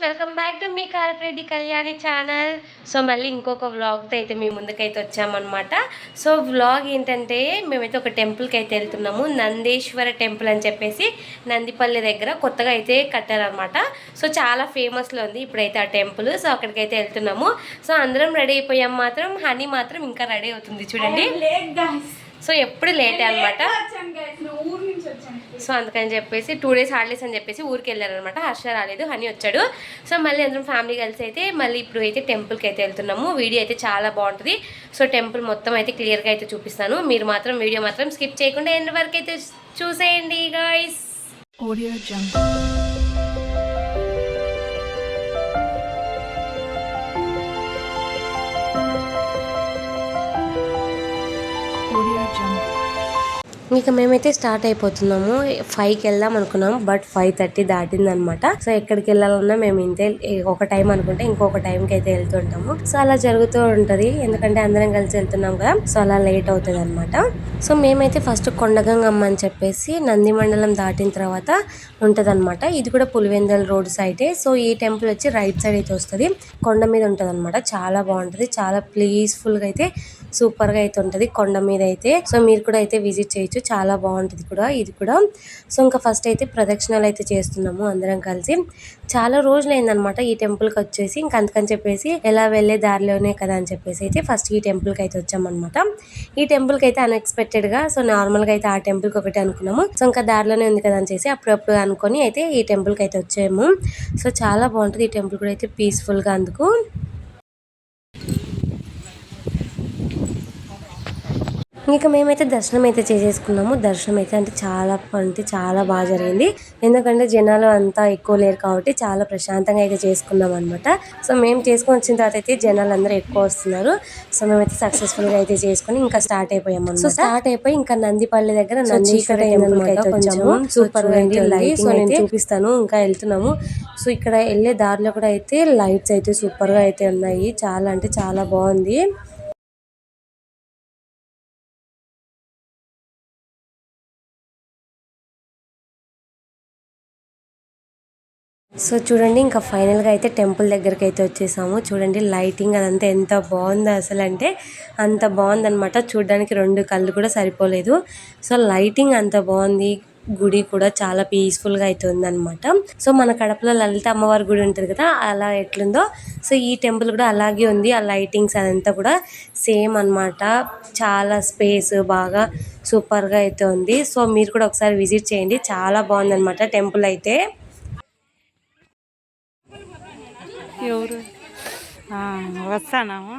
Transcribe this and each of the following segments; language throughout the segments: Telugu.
వెల్కమ్ బ్యాక్ టు మీ కారపరెడ్డి కళ్యాణి ఛానల్. సో మళ్ళీ ఇంకొక వ్లాగ్తో అయితే మీ ముందుకైతే వచ్చామన్నమాట. సో వ్లాగ్ ఏంటంటే మేమైతే ఒక టెంపుల్కి అయితే వెళ్తున్నాము. నందేశ్వర టెంపుల్ అని చెప్పేసి నందిపల్లి దగ్గర కొత్తగా అయితే కట్టారనమాట. సో చాలా ఫేమస్లో ఉంది ఇప్పుడైతే ఆ టెంపుల్. సో అక్కడికైతే వెళ్తున్నాము. సో అందరం రెడీ అయిపోయాం. మాత్రం హనీ మాత్రం ఇంకా రెడీ అవుతుంది చూడండి. సో ఎప్పుడు లేటే అనమాట. సో అందుకని చెప్పేసి 2 days హాలిడేస్ అని చెప్పేసి ఊరికి వెళ్ళారనమాట. హర్ష రాలేదు, హనీ వచ్చాడు. సో మళ్ళీ అందరం ఫ్యామిలీ కలిసి అయితే మళ్ళీ ఇప్పుడు అయితే టెంపుల్కి అయితే వెళ్తున్నాము. వీడియో అయితే చాలా బాగుంటుంది. సో టెంపుల్ మొత్తం అయితే క్లియర్గా అయితే చూపిస్తాను. మీరు మాత్రం వీడియో మాత్రం స్కిప్ చేయకుండా ఎండ్ వరకు అయితే చూసేయండి గాయ్స్. Audio jump. ఇక మేమైతే స్టార్ట్ అయిపోతున్నాము. 5కి వెళ్దాం అనుకున్నాము, బట్ 5:30 దాటిందనమాట. సో ఎక్కడికి వెళ్ళాలన్నా మేము ఇంతే ఒక టైం అనుకుంటే ఇంకొక టైంకి అయితే వెళ్తుంటాము. సో అలా జరుగుతూ ఉంటది, ఎందుకంటే అందరం కలిసి వెళ్తున్నాం కదా. సో అలా లేట్ అవుతుంది అనమాట. సో మేమైతే ఫస్ట్ కొండగంగమ్మ అని చెప్పేసి నంది మండలం దాటిన తర్వాత ఉంటదన్నమాట. ఇది కూడా పులివెందల్ రోడ్ సైడే. సో ఈ టెంపుల్ వచ్చి రైట్ సైడ్ అయితే వస్తుంది, కొండ మీద ఉంటది అనమాట. చాలా బాగుంటది, చాలా పీస్ఫుల్ గా అయితే సూపర్ గా అయితే ఉంటది కొండ మీద అయితే. సో మీరు కూడా అయితే విజిట్ చేయొచ్చు, చాలా బాగుంటుంది కూడా ఇది కూడా. సో ఇంకా ఫస్ట్ అయితే ప్రదక్షిణాలు అయితే చేస్తున్నాము అందరం కలిసి. చాలా రోజులు అయిందనమాట ఈ టెంపుల్కి వచ్చేసి. ఇంకా అందుకని చెప్పేసి ఎలా వెళ్ళే దారిలోనే కదా అని చెప్పేసి అయితే ఫస్ట్ ఈ టెంపుల్కి అయితే వచ్చామన్నమాట. ఈ టెంపుల్కి అయితే అన్ఎక్స్పెక్టెడ్ గా, సో నార్మల్ గా అయితే ఆ టెంపుల్కి ఒకటి అనుకున్నాము. సో ఇంకా దారిలోనే ఉంది కదా అని చేసి అప్పుడప్పుడు అనుకొని అయితే ఈ టెంపుల్కి అయితే వచ్చాము. సో చాలా బాగుంటుంది ఈ టెంపుల్ కూడా అయితే పీస్ఫుల్ గా. అందుకు ఇంకా మేమైతే దర్శనం అయితే చేసేసుకున్నాము. దర్శనం అయితే అంటే చాలా బాగా జరిగింది, ఎందుకంటే జనాలు అంతా ఎక్కువ లేరు కాబట్టి చాలా ప్రశాంతంగా అయితే చేసుకున్నాం అనమాట. సో మేము చేసుకొని వచ్చిన తర్వాత అయితే జనాలు అందరూ ఎక్కువ వస్తున్నారు. సో మేమైతే సక్సెస్ఫుల్ గా అయితే చేసుకుని ఇంకా స్టార్ట్ అయిపోయాము. సో స్టార్ట్ అయిపోయి ఇంకా నందిపల్లి దగ్గర నందీశ్వర టెంపుల్ అయితే వచ్చాము. సూపర్ గా అయితే లైటింగ్ అయితే చూపిస్తాను. ఇంకా వెళ్తున్నాము. సో ఇక్కడ వెళ్ళే దారిలో కూడా అయితే లైట్స్ అయితే సూపర్ గా అయితే ఉన్నాయి. చాలా అంటే చాలా బాగుంది. సో చూడండి, ఇంకా ఫైనల్గా అయితే టెంపుల్ దగ్గరికి అయితే వచ్చేసాము. చూడండి లైటింగ్ అదంతా ఎంత బాగుందో అసలు, అంటే అంత బాగుందనమాట. చూడడానికి 2 కళ్ళు కూడా సరిపోలేదు. సో లైటింగ్ అంత బాగుంది, గుడి కూడా చాలా పీస్ఫుల్గా అయితే ఉందన్నమాట. సో మన కడపలో లలిత అమ్మవారి గుడి ఉంటుంది కదా, అలా ఎట్లుందో సో ఈ టెంపుల్ కూడా అలాగే ఉంది. ఆ లైటింగ్స్ అదంతా కూడా సేమ్ అనమాట. చాలా స్పేస్ బాగా సూపర్గా అయితే ఉంది. సో మీరు కూడా ఒకసారి విజిట్ చేయండి, చాలా బాగుందన్నమాట టెంపుల్ అయితే. ఎవరు వస్తానాము.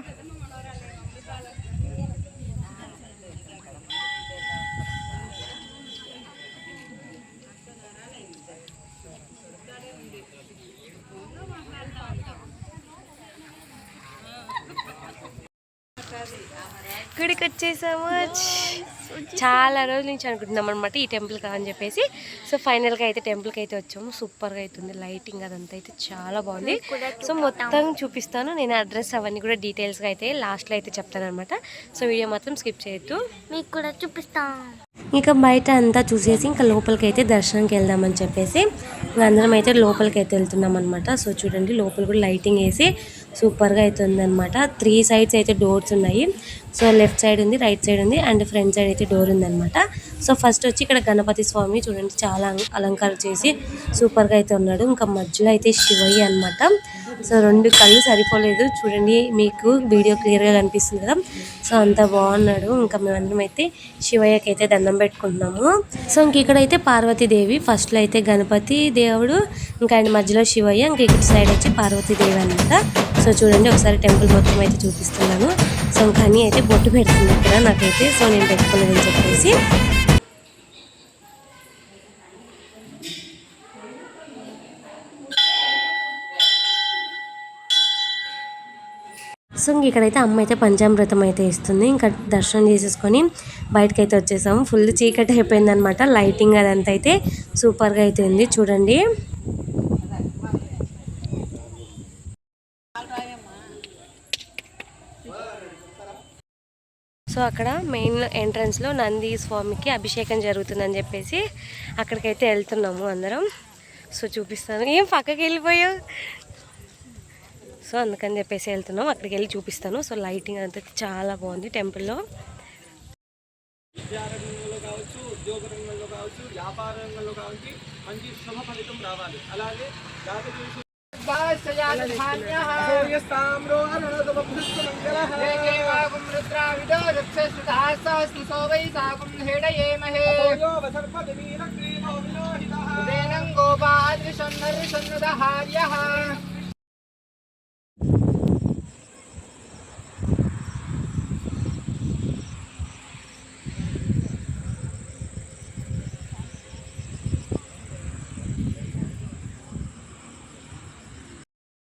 గుడికి వచ్చేసాము. చాలా రోజుల నుంచి అనుకుంటున్నాం అనమాట ఈ టెంపుల్ కాదని చెప్పేసి. సో ఫైనల్గా అయితే టెంపుల్కి అయితే వచ్చాము. సూపర్గా అవుతుంది లైటింగ్ అదంతా అయితే చాలా బాగుంది. సో మొత్తం చూపిస్తాను నేను, అడ్రస్ అవన్నీ కూడా డీటెయిల్స్గా అయితే లాస్ట్లో అయితే చెప్తాను అనమాట. సో వీడియో మాత్రం స్కిప్ చేయొద్దు, మీకు కూడా చూపిస్తాను. ఇంకా బయట అంతా చూసేసి ఇంకా లోపలికి అయితే దర్శనంకి వెళ్దామని చెప్పేసి అందరం అయితే లోపలికి అయితే వెళ్తున్నాం అనమాట. సో చూడండి లోపల కూడా లైటింగ్ వేసి సూపర్గా అయితే ఉందన్నమాట. 3 sides అయితే డోర్స్ ఉన్నాయి. సో లెఫ్ట్ సైడ్ ఉంది, రైట్ సైడ్ ఉంది, అండ్ ఫ్రంట్ సైడ్ అయితే డోర్ ఉందన్నమాట. సో ఫస్ట్ వచ్చి ఇక్కడ గణపతి స్వామి చూడండి, చాలా అలంకారం చేసి సూపర్గా అయితే ఉన్నాడు. ఇంకా మధ్యలో అయితే శివయ్య అనమాట. సో 2 కళ్ళు సరిపోలేదు, చూడండి మీకు వీడియో క్లియర్గా కనిపిస్తుంది కదా. సో అంత బాగున్నాడు. ఇంకా మేమందరం అయితే శివయ్యకి అయితే దండం పెట్టుకుంటున్నాము. సో ఇంక ఇక్కడైతే పార్వతీదేవి, ఫస్ట్లో అయితే గణపతి దేవుడు, ఇంకా ఆయన మధ్యలో శివయ్య, ఇంకా ఇక్కడ సైడ్ వచ్చి పార్వతీదేవి అనమాట. సో చూడండి ఒకసారి టెంపుల్ మొత్తం అయితే చూపిస్తున్నాను. సో ఇంకా అని అయితే బొట్టు పెడుతుంది ఇక్కడ నాకైతే. సో నేను పెట్టుకోలేదని చెప్పేసి సో ఇక్కడైతే అమ్మ అయితే పంచామృతం అయితే ఇస్తుంది. ఇంకా దర్శనం చేసేసుకొని బయటకైతే వచ్చేసాము. ఫుల్ చీకటి అయిపోయింది అనమాట. లైటింగ్ అదంతా అయితే సూపర్గా అయితే ఉంది చూడండి. సో అక్కడ మెయిన్ ఎంట్రన్స్లో నంది స్వామికి అభిషేకం జరుగుతుందని చెప్పేసి అక్కడికైతే వెళ్తున్నాము అందరం. సో చూపిస్తాను. ఏం పక్కకి వెళ్ళిపోయావు? సో అందుకని చెప్పేసి వెళ్తున్నాం, అక్కడికి వెళ్ళి చూపిస్తాను. సో లైటింగ్ అంతా చాలా బాగుంది టెంపుల్లో. విద్యారంగంలో కావచ్చు, ఉద్యోగ రంగంలో కావచ్చు, వ్యాపార రంగంలో కావచ్చు మంచి శుభ ఫలితం రావాలి. అలాగే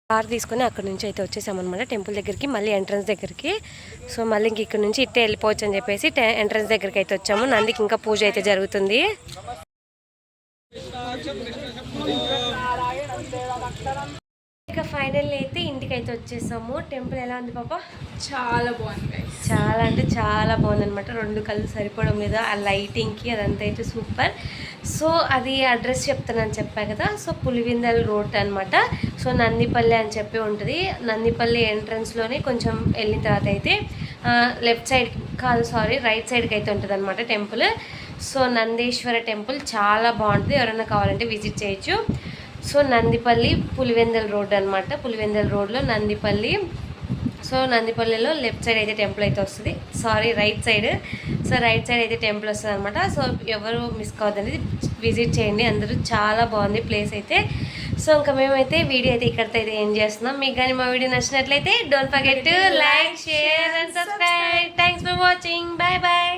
కార్ తీసుకొని అక్కడ నుంచి అయితే వచ్చేసామన్నమాట టెంపుల్ దగ్గరికి, మళ్ళీ ఎంట్రన్స్ దగ్గరికి. సో మళ్ళీ ఇంక ఇక్కడ నుంచి ఇట్టే వెళ్ళిపోవచ్చు అని చెప్పేసి ఎంట్రన్స్ దగ్గరికి అయితే వచ్చాము. నందికి ఇంకా పూజ అయితే జరుగుతుంది. ఇక ఫైనల్ అయితే ఇంటికి అయితే వచ్చేసాము. టెంపుల్ ఎలా ఉంది పాప? చాలా బాగుంది. చాలా అంటే చాలా బాగుంది అనమాట. 2 కళ్ళు సరిపోవడం లేదా ఆ లైటింగ్కి, అదంతా అయితే సూపర్. సో అది అడ్రస్ చెప్తానని చెప్పా కదా. సో పులివెందుల రోడ్ అనమాట. సో నందిపల్లి అని చెప్పి ఉంటుంది. నందిపల్లి ఎంట్రన్స్లోనే కొంచెం వెళ్ళిన తర్వాత అయితే లెఫ్ట్ సైడ్ కాదు, సారీ, రైట్ సైడ్కి అయితే ఉంటుంది అనమాట టెంపుల్. సో నందీశ్వర టెంపుల్ చాలా బాగుంటుంది, ఎవరైనా కావాలంటే విజిట్ చేయొచ్చు. సో నందిపల్లి పులివెందుల రోడ్ అనమాట. పులివెందుల రోడ్లో నందిపల్లి. సో నందిపల్లిలో లెఫ్ట్ సైడ్ అయితే టెంపుల్ అయితే వస్తుంది, sorry right side. So right side అయితే టెంపుల్ వస్తుంది అనమాట. సో ఎవరు మిస్ కావద్దండి, విజిట్ చేయండి అందరూ. చాలా బాగుంది ప్లేస్ అయితే. సో ఇంకా మేమైతే వీడియో అయితే ఇక్కడితో అయితే ఏం చేస్తున్నాం. మీకు కానీ మా వీడియో నచ్చినట్లయితే don't forget to like, share and subscribe. Thanks for watching. Bye bye.